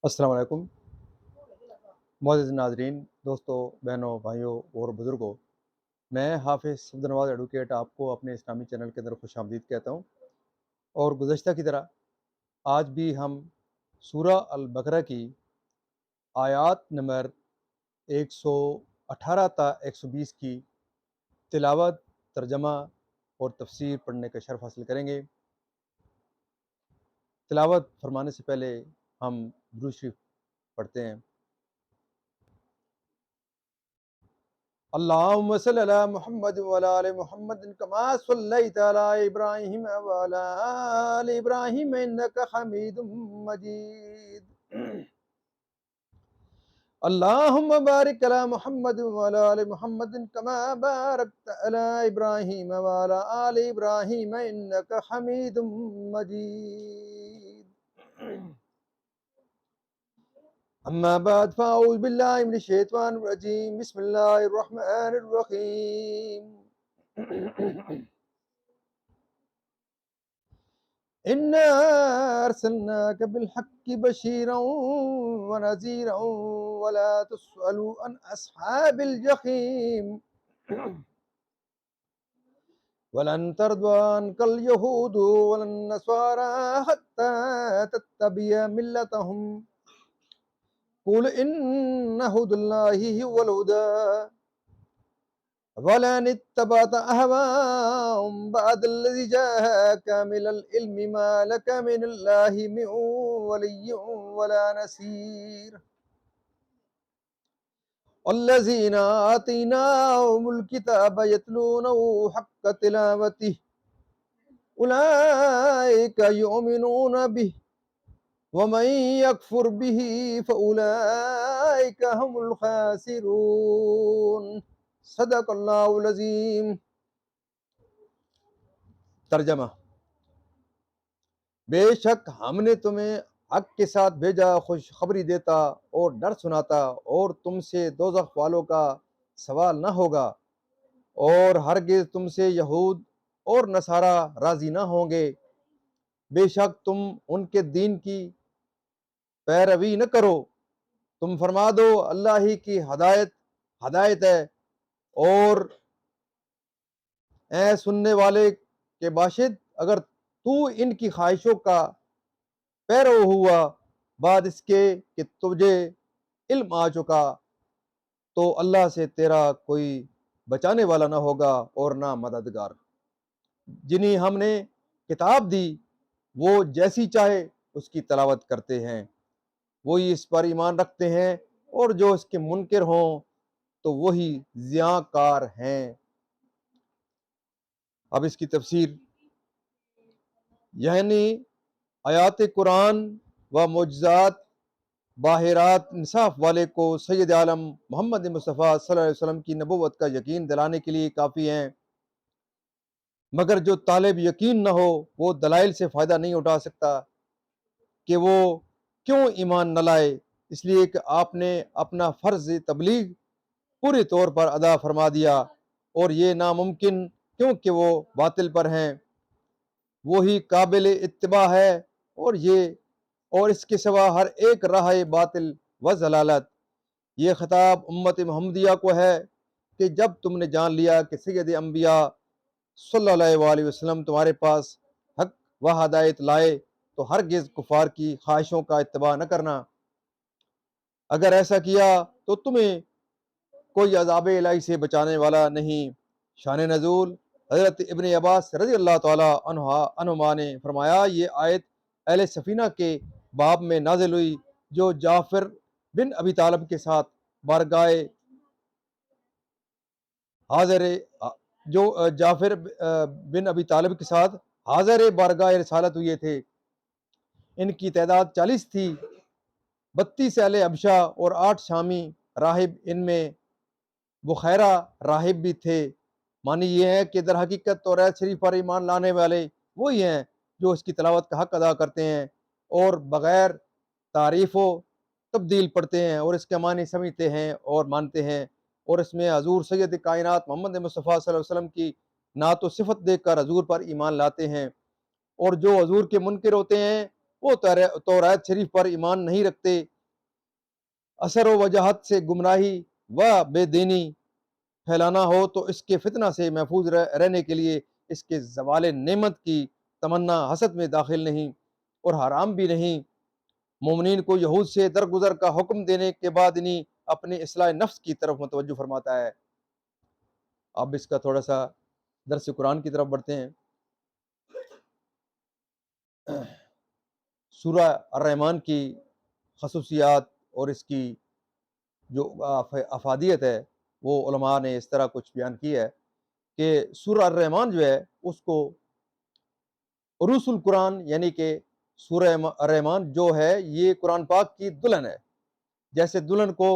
السلام علیکم معزز ناظرین، دوستوں، بہنوں، بھائیوں اور بزرگوں۔ میں حافظ عبدالنواز ایڈوکیٹ آپ کو اپنے اسلامی چینل کے اندر خوش آمدید کہتا ہوں، اور گزشتہ کی طرح آج بھی ہم سورہ البقرہ کی آیات نمبر 118 تا 120 کی تلاوت، ترجمہ اور تفسیر پڑھنے کا شرف حاصل کریں گے۔ تلاوت فرمانے سے پہلے ہم درود شریف پڑھتے ہیں۔ اللہم صلی علی محمد وعلی آل محمد کما صلیت علی ابراہیم وعلی آل ابراہیم انک حمید مجید۔ اللہم بارک علی محمد وعلی آل محمد کما بارکت علی ابراہیم وعلی آل ابراہیم انک حمید مجید۔ اما بعد فاعوذ باللہ من الشیطان الرجیم، بسم اللہ الرحمن الرحیم۔ انا ارسلناک بالحق بشیرا ونذیرا ولا تسأل عن اصحاب الجحیم ولن ترضى عنك اليهود ولا النصارى حتى تتبع ملتهم قل إن هدى الله هو الهدى ولئن اتبعت أهواءهم بعد الذي جاءك من العلم ما لك من الله من ولي ولا نصير والذين آتيناهم الكتاب يتلونه حق تلاوته أولئك يؤمنون به ومن يكفر به فأولئك هم الخاسرون۔ صدق اللہ العظیم۔ ترجمہ: بے شک ہم نے تمہیں حق کے ساتھ بھیجا، خوشخبری دیتا اور ڈر سناتا، اور تم سے دوزخ والوں کا سوال نہ ہوگا، اور ہرگز تم سے یہود اور نصارہ راضی نہ ہوں گے۔ بے شک تم ان کے دین کی پیروی نہ کرو، تم فرما دو اللہ ہی کی ہدایت ہے، اور اے سننے والے کے باشد، اگر تو ان کی خواہشوں کا پیرو ہوا بعد اس کے کہ تجھے علم آ چکا، تو اللہ سے تیرا کوئی بچانے والا نہ ہوگا اور نہ مددگار۔ جنہیں ہم نے کتاب دی وہ جیسی چاہے اس کی تلاوت کرتے ہیں، وہی اس پر ایمان رکھتے ہیں، اور جو اس کے منکر ہوں تو وہی زیاں کار ہیں۔ اب اس کی تفسیر، یعنی آیات قرآن و معجزات باہرات انصاف والے کو سید عالم محمد مصطفیٰ صلی اللہ علیہ وسلم کی نبوت کا یقین دلانے کے لیے کافی ہیں، مگر جو طالب یقین نہ ہو وہ دلائل سے فائدہ نہیں اٹھا سکتا کہ وہ کیوں ایمان نہ لائے، اس لیے کہ آپ نے اپنا فرض تبلیغ پوری طور پر ادا فرما دیا، اور یہ ناممکن کیونکہ وہ باطل پر ہیں، وہی قابل اتباع ہے، اور اس کے سوا ہر ایک راہ باطل و ضلالت۔ یہ خطاب امت محمدیہ کو ہے کہ جب تم نے جان لیا کہ سید انبیاء صلی اللہ علیہ وسلم تمہارے پاس حق و ہدایت لائے، تو ہرگز کفار کی خواہشوں کا اتباع نہ کرنا، اگر ایسا کیا تو تمہیں کوئی عذاب الہی سے بچانے والا نہیں۔ شان نزول: حضرت ابن عباس رضی اللہ تعالیٰ عنہما نے فرمایا، یہ آیت اہل سفینہ کے باب میں نازل ہوئی، جو جعفر بن ابی طالب کے ساتھ بارگاہ حاضر جو جعفر بن ابی طالب کے ساتھ حاضر بارگاہ رسالت ہوئے تھے۔ ان کی تعداد 40 تھی، 32 اہل حبشہ اور 8 شامی راہب، ان میں بخیرہ راہب بھی تھے۔ معنی یہ ہے کہ در حقیقت توریت شریف پر ایمان لانے والے وہی ہیں جو اس کی تلاوت کا حق ادا کرتے ہیں اور بغیر تعریف و تبدیل پڑھتے ہیں، اور اس کے معنی سمجھتے ہیں اور مانتے ہیں، اور اس میں حضور سید کائنات محمد مصطفیٰ صلی اللہ علیہ وسلم کی نعت و صفت دیکھ کر حضور پر ایمان لاتے ہیں، اور جو حضور کے منکر ہوتے ہیں وہ توریت شریف پر ایمان نہیں رکھتے اثر و وجاہت سے گمراہی و بے دینی پھیلانا ہو تو اس کے فتنہ سے محفوظ رہنے کے لیے اس کے زوال نعمت کی تمنا حسد میں داخل نہیں اور حرام بھی نہیں۔ مومنین کو یہود سے درگزر کا حکم دینے کے بعد انہیں اپنے اصلاح نفس کی طرف متوجہ فرماتا ہے۔ اب اس کا تھوڑا سا درس قرآن کی طرف بڑھتے ہیں۔ سورہ الرحمن کی خصوصیات اور اس کی جو افادیت ہے وہ علماء نے اس طرح کچھ بیان کی ہے کہ سورہ الرحمن جو ہے اس کو عروس القرآن، یعنی کہ سورہ الرحمن جو ہے یہ قرآن پاک کی دلہن ہے۔ جیسے دلہن کو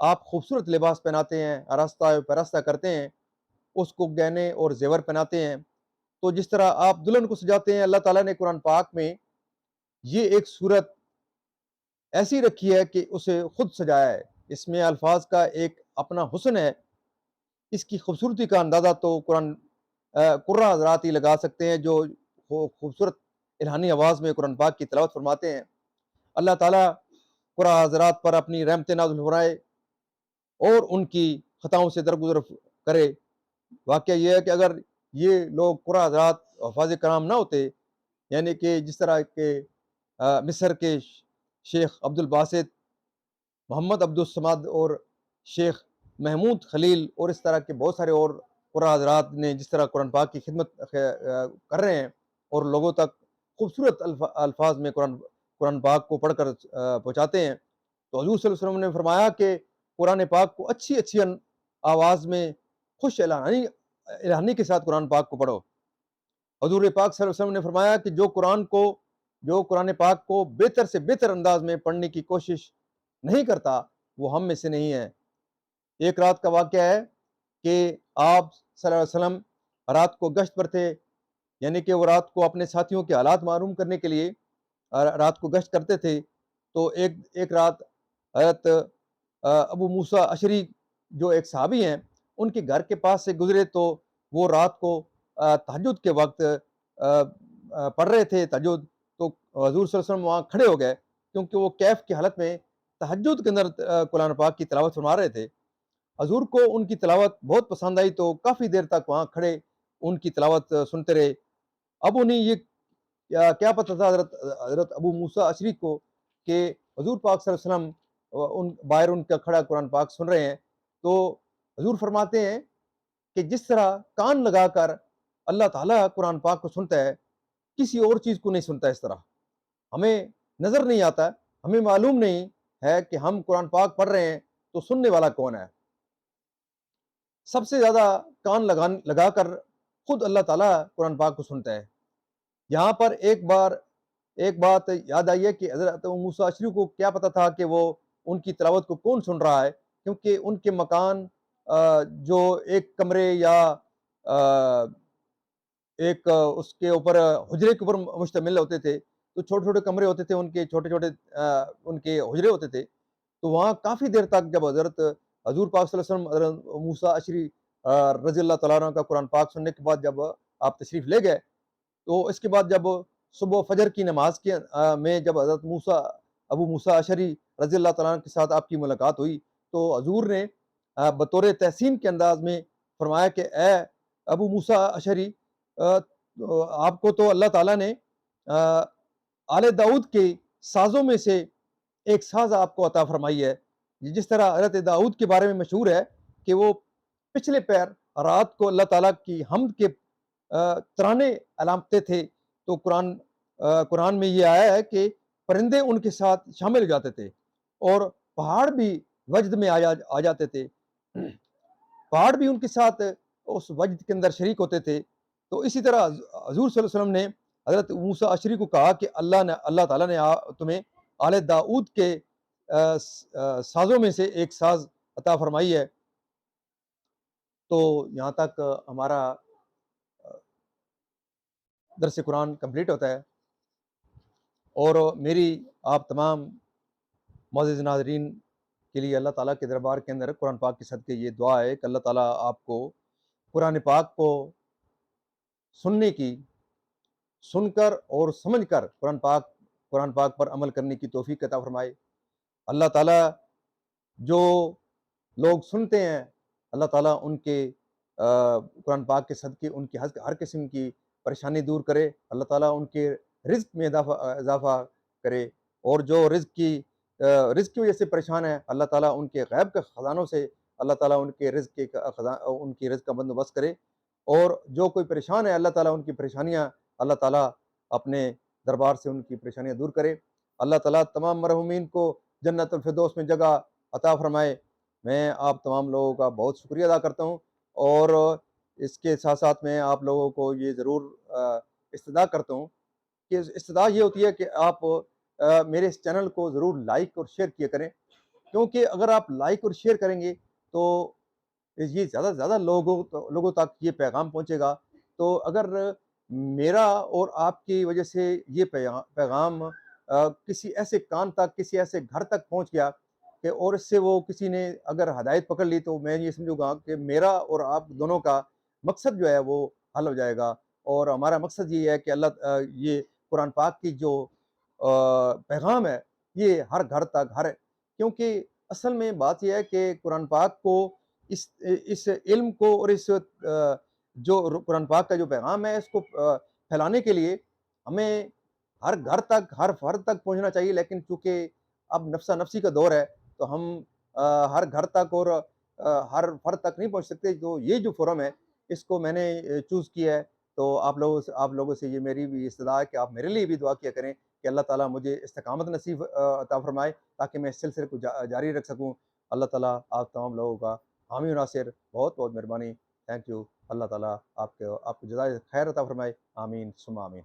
آپ خوبصورت لباس پہناتے ہیں، آراستہ پراستہ کرتے ہیں، اس کو گہنے اور زیور پہناتے ہیں، تو جس طرح آپ دلہن کو سجاتے ہیں، اللہ تعالیٰ نے قرآن پاک میں یہ ایک صورت ایسی رکھی ہے کہ اسے خود سجایا ہے۔ اس میں الفاظ کا ایک اپنا حسن ہے، اس کی خوبصورتی کا اندازہ تو قرآن حضرات ہی لگا سکتے ہیں جو خوبصورت الہانی آواز میں قرآن پاک کی تلاوت فرماتے ہیں۔ اللہ تعالیٰ قرآن حضرات پر اپنی رحمت نازل فرمائے اور ان کی خطاؤں سے درگزر کرے۔ واقعہ یہ ہے کہ اگر یہ لوگ قرآن حضرات حفاظ کرام نہ ہوتے، یعنی کہ جس طرح کے مصر کے شیخ عبد الباسط، محمد عبد الصمد اور شیخ محمود خلیل اور اس طرح کے بہت سارے اور قرآن حضرات نے جس طرح قرآن پاک کی خدمت کر رہے ہیں اور لوگوں تک خوبصورت الفاظ میں قرآن پاک کو پڑھ کر پہنچاتے ہیں، تو حضور صلی اللہ علیہ وسلم نے فرمایا کہ قرآن پاک کو اچھی اچھی آواز میں خوش الہانی کے ساتھ قرآن پاک کو پڑھو۔ حضور پاک صلی اللہ علیہ وسلم نے فرمایا کہ جو قرآن پاک کو بہتر سے بہتر انداز میں پڑھنے کی کوشش نہیں کرتا وہ ہم میں سے نہیں ہے۔ ایک رات کا واقعہ ہے کہ آپ صلی اللہ علیہ وسلم رات کو گشت پر تھے، یعنی کہ وہ رات کو اپنے ساتھیوں کے حالات معلوم کرنے کے لیے رات کو گشت کرتے تھے۔ تو ایک رات حضرت ابو موسیٰ اشعری جو ایک صحابی ہیں ان کے گھر کے پاس سے گزرے، تو وہ رات کو تہجد کے وقت پڑھ رہے تھے تہجد، تو حضور صلی اللہ علیہ وسلم وہاں کھڑے ہو گئے کیونکہ وہ کیف کی حالت میں تہجد کے اندر قرآن پاک کی تلاوت فرما رہے تھے۔ حضور کو ان کی تلاوت بہت پسند آئی تو کافی دیر تک وہاں کھڑے ان کی تلاوت سنتے رہے۔ اب انہیں یہ کیا پتہ تھا حضرت ابو موسیٰ اشعری کو کہ حضور پاک صلی اللہ علیہ وسلم باہر ان کا کھڑا قرآن پاک سن رہے ہیں۔ تو حضور فرماتے ہیں کہ جس طرح کان لگا کر اللہ تعالیٰ قرآن پاک کو سنتا ہے، کسی اور چیز کو نہیں سنتا، اس طرح ہمیں نظر نہیں آتا، ہمیں معلوم نہیں ہے کہ ہم قرآن پاک پڑھ رہے ہیں تو سننے والا کون ہے۔ سب سے زیادہ کان لگا کر خود اللہ تعالیٰ قرآن پاک کو سنتا ہے۔ یہاں پر ایک بات یاد آئی ہے کہ حضرت موسیٰ اشعری کو کیا پتا تھا کہ وہ ان کی تلاوت کو کون سن رہا ہے، کیونکہ ان کے مکان جو ایک کمرے یا ایک اس کے اوپر حجرے کے اوپر مشتمل ہوتے تھے، تو چھوٹے چھوٹے کمرے ہوتے تھے، ان کے چھوٹے چھوٹے ان کے حجرے ہوتے تھے، تو وہاں کافی دیر تک جب حضرت حضور پاک صلی اللہ علیہ وسلم حضرت موسیٰ اشعری رضی اللہ تعالیٰ عنہ کا قرآن پاک سننے کے بعد جب آپ تشریف لے گئے، تو اس کے بعد جب صبح فجر کی نماز میں جب حضرت ابو موسیٰ اشعری رضی اللہ تعالیٰ عنہ کے ساتھ آپ کی ملاقات ہوئی، تو حضور نے بطور تحسین کے انداز میں فرمایا کہ اے ابو موسیٰ اشعری، آپ کو تو اللہ تعالیٰ نے آل داؤد کے سازوں میں سے ایک ساز آپ کو عطا فرمائی ہے۔ جس طرح حضرت داؤد کے بارے میں مشہور ہے کہ وہ پچھلے پیر رات کو اللہ تعالیٰ کی حمد کے ترانے علامتیں تھے، تو قرآن میں یہ آیا ہے کہ پرندے ان کے ساتھ شامل ہو جاتے تھے اور پہاڑ بھی وجد میں آ جاتے تھے، پہاڑ بھی ان کے ساتھ اس وجد کے اندر شریک ہوتے تھے۔ تو اسی طرح حضور صلی اللہ علیہ وسلم نے حضرت موسیٰ اشعری کو کہا کہ اللہ تعالیٰ نے تمہیں آل داؤد کے سازوں میں سے ایک ساز عطا فرمائی ہے۔ تو یہاں تک ہمارا درس قرآن کمپلیٹ ہوتا ہے، اور میری آپ تمام معزز ناظرین کے لیے اللہ تعالیٰ کے دربار کے اندر قرآن پاک کے صدقے یہ دعا ہے کہ اللہ تعالیٰ آپ کو قرآن پاک کو سننے کی، سن کر اور سمجھ کر قرآن پاک پر عمل کرنے کی توفیق عطا فرمائے۔ اللہ تعالیٰ جو لوگ سنتے ہیں، اللہ تعالیٰ ان کے قرآن پاک کے صدقے ان کی ہر قسم کی پریشانی دور کرے، اللہ تعالیٰ ان کے رزق میں اضافہ کرے، اور جو رزق کی وجہ سے پریشان ہے، اللہ تعالیٰ ان کے غیب کے خزانوں سے اللہ تعالیٰ ان کے رزق کے ان کی رزق کا بندوبست کرے، اور جو کوئی پریشان ہے اللہ تعالیٰ ان کی پریشانیاں اللہ تعالیٰ اپنے دربار سے ان کی پریشانیاں دور کرے۔ اللہ تعالیٰ تمام مرحومین کو جنت الفردوس میں جگہ عطا فرمائے۔ میں آپ تمام لوگوں کا بہت شکریہ ادا کرتا ہوں، اور اس کے ساتھ ساتھ میں آپ لوگوں کو یہ ضرور استدعا کرتا ہوں کہ استدعا یہ ہوتی ہے کہ آپ میرے اس چینل کو ضرور لائک اور شیئر کیا کریں، کیونکہ اگر آپ لائک اور شیئر کریں گے تو یہ زیادہ سے زیادہ لوگوں تک یہ پیغام پہنچے گا۔ تو اگر میرا اور آپ کی وجہ سے یہ پیغام کسی ایسے کان تک، کسی ایسے گھر تک پہنچ گیا کہ اور اس سے وہ کسی نے اگر ہدایت پکڑ لی، تو میں یہ سمجھوں گا کہ میرا اور آپ دونوں کا مقصد جو ہے وہ حل ہو جائے گا، اور ہمارا مقصد یہ ہے کہ یہ قرآن پاک کی جو پیغام ہے یہ ہر گھر تک کیونکہ اصل میں بات یہ ہے کہ قرآن پاک کو اس علم کو اور اس جو قرآن پاک کا جو پیغام ہے اس کو پھیلانے کے لیے ہمیں ہر گھر تک، ہر فرد تک پہنچنا چاہیے، لیکن چونکہ اب نفسا نفسی کا دور ہے تو ہم ہر گھر تک اور ہر فرد تک نہیں پہنچ سکتے۔ تو یہ جو فورم ہے اس کو میں نے چوز کیا ہے، تو آپ لوگوں سے یہ میری بھی استدعا ہے کہ آپ میرے لیے بھی دعا کیا کریں کہ اللہ تعالیٰ مجھے استقامت نصیب عطا فرمائے، تاکہ میں اس سلسلے کو جاری رکھ سکوں۔ اللہ تعالیٰ آپ تمام لوگوں کا حامی و ناصر، بہت بہت مہربانی، تھینک یو۔ اللہ تعالیٰ آپ کو جزائے خیر عطا فرمائے، آمین ثم آمین۔